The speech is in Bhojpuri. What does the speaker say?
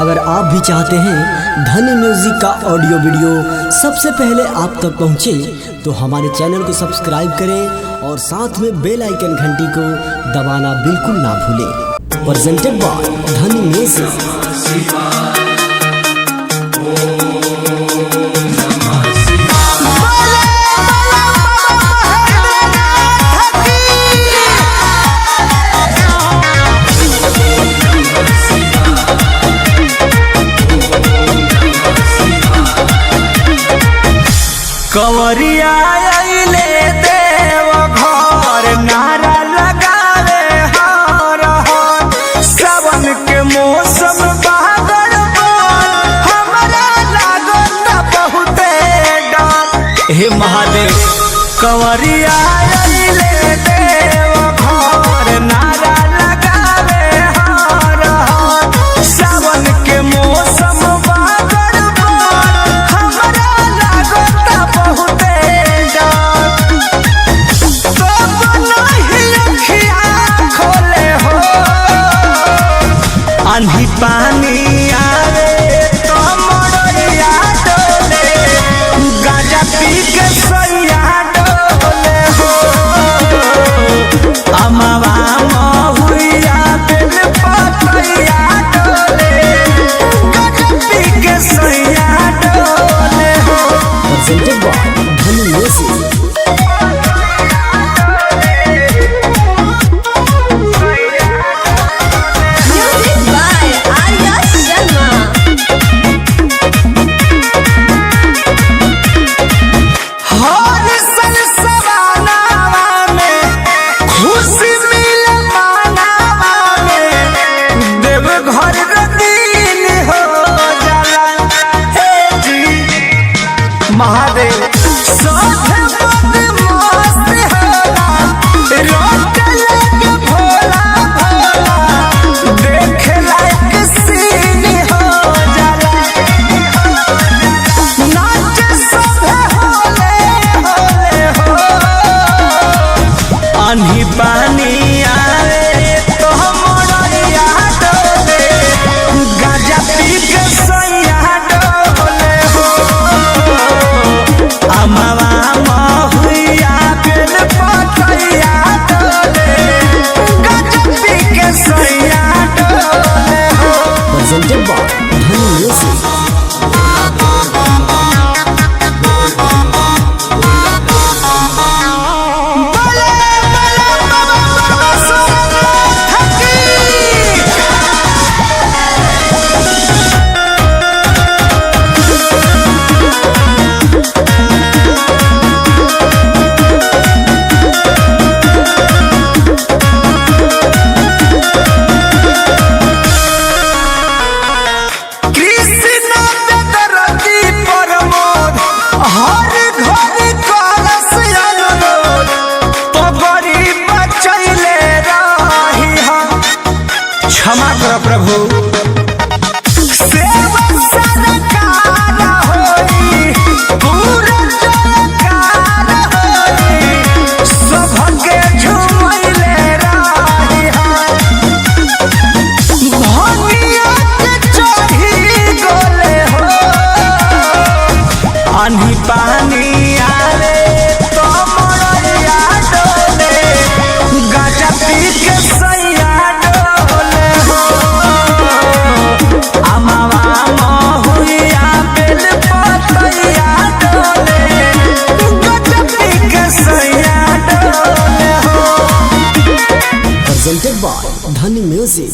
अगर आप भी चाहते हैं धनी म्यूजिक का ऑडियो वीडियो सबसे पहले आप तक पहुंचे तो हमारे चैनल को सब्सक्राइब करें और साथ में बेल आइकन घंटी को दबाना बिल्कुल ना भूलें। प्रेजेंटेड बाय धनी म्यूजिक। कंवरिया आइले देव घर नारा लगावे हर हर। सावन के मौसम बादल बन हमरा लागत बहुते डर। हे महादेव कंवरिया आइले देव घर नारा लगावे हर हर। सावन के मौसम आंधी पानी आवे तो मोड़िया डोले, गांजा पी के सैया डोले हो। अमवा महुइया बेल पतैया डोले, गांजा पी के सैया डोले हो। प्रेजेंटेड बाय धनी म्यूजिक। महादेव भोला भोला देखे लायक सीन हो जाला। नाच सभे होले होले हो। आंधी पानी आवे तो मोड़िया डोले, गांजा पी के सैया डोले हो। अमवा महुइया बेल पतैया डोले, गांजा पी के सैया डोले हो। प्रेजेंटेड बाय धनी म्यूजिक। क्षमा कर प्रभु। सेवा सरकार होई, पूरा जयकार होई, सबके झुमैले रही हम। भंगिया के चढ़ी गोले हो। आंधी पानी आवे तो मोड़िया डोले, गांजा पी के सैया प्रेजेंटेड बाय धनी म्यूजिक।